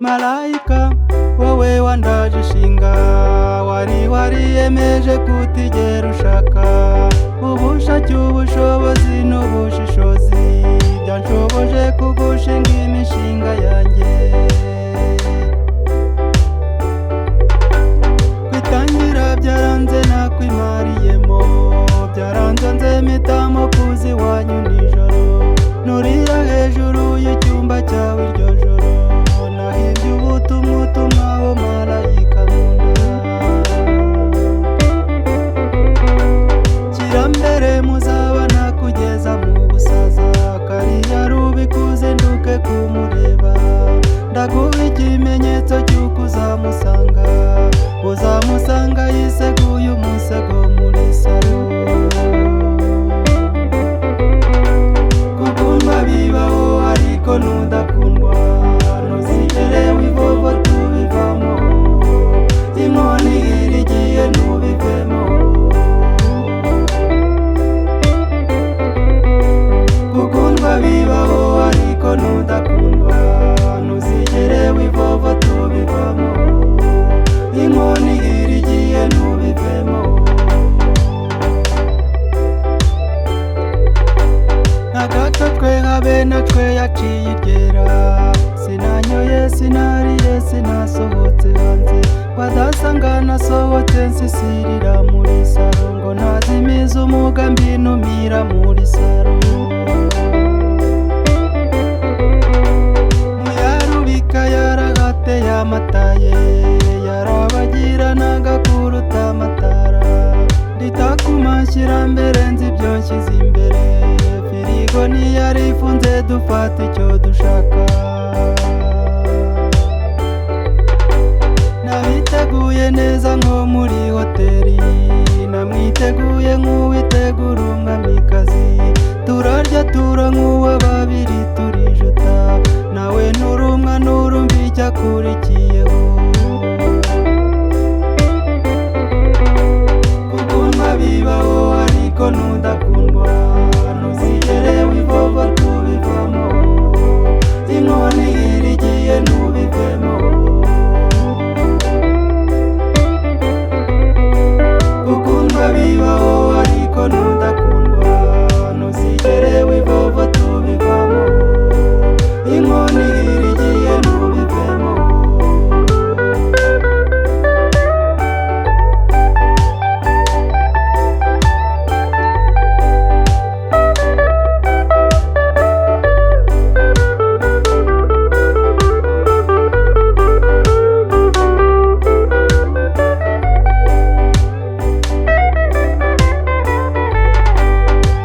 Malayika wowe wandaje ishinga, wari wariyemeje kutigera ushaka ubushake, ubushobozi n'ubushishozi byanshoboje kugushinga imishinga yanjye. Kwitangira byaranze nakwimariyemo, byaranze nze mpitamo kuza iwanyu nijoro, nurira hejuru y'icyumba cyawe iryo joro, nahimbye ubutumwa utumwaho malayika nkunda. Kirambere muzabana kugeza mu busaza, kariya rubikuze nduke kumureba, ndaguha ikimenyetso cy'uko uzamusanga, uzamusanga yiseguye umusego muri salo. Gukundwa bibaho ariko nudakundwa ntuzigere wivovo tubivamo, inkoni irigiye ntubivemo. Gukundwa bibaho ariko nudakundwa ntuzigere wivovo tubivamo, inkoni irigiye ntubivemo. Nagato twe habe na twe yaciye iryera, sinanyoye sinariye sinasohotse hanze, badasanga nasohotse nsisirira muri saro, ngo nazimiza umugambi numira muri saro. Muyarubika yaragateye amataye, yarabagiranaga kuruta amatara, nditakumashyira mbere nzi ibyo nshyize imbere, firigo ntiyari ifunze dufata icyo dushaka. Nabiteguye neza nko muri hoteli, namwiteguye nk'uwitegura umwamikazi, turarya turanywa babiri turijuta, nawe nturumwa nurumva icyakurikiyeho. Gukundwa bibaho ariko nudakundwa ntuzigere wivovo tubivamo, inkoni irigiye ntubivemo. Gukundwa bibaho ariko nudakundwa ntuzigere wivovo tubivamo, inkoni irigiye ntubivemo.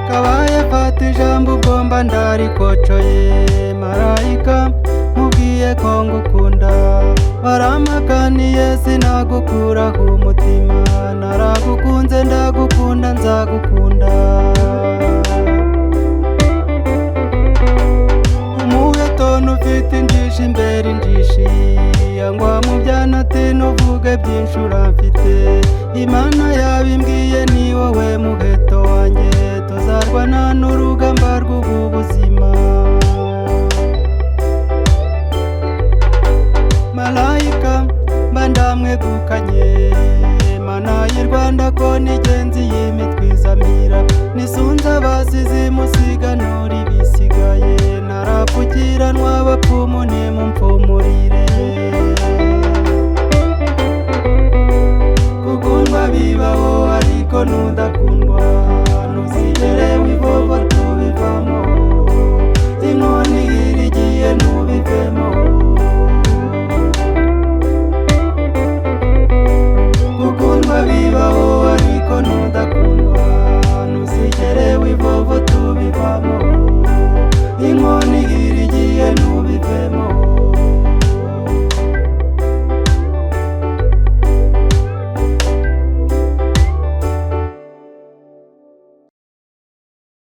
Kabaye fata ijambo ugomba ndarikocoye, malayika mubwiye ko ngukunda, baramakaniye sinagukuraho umutima, naragukunze ndagukunda nzagukunda. Umuheto ntufite injishi imbere injishi, yangwa mu byana ati ntuvuge byinshi uramfite, Imana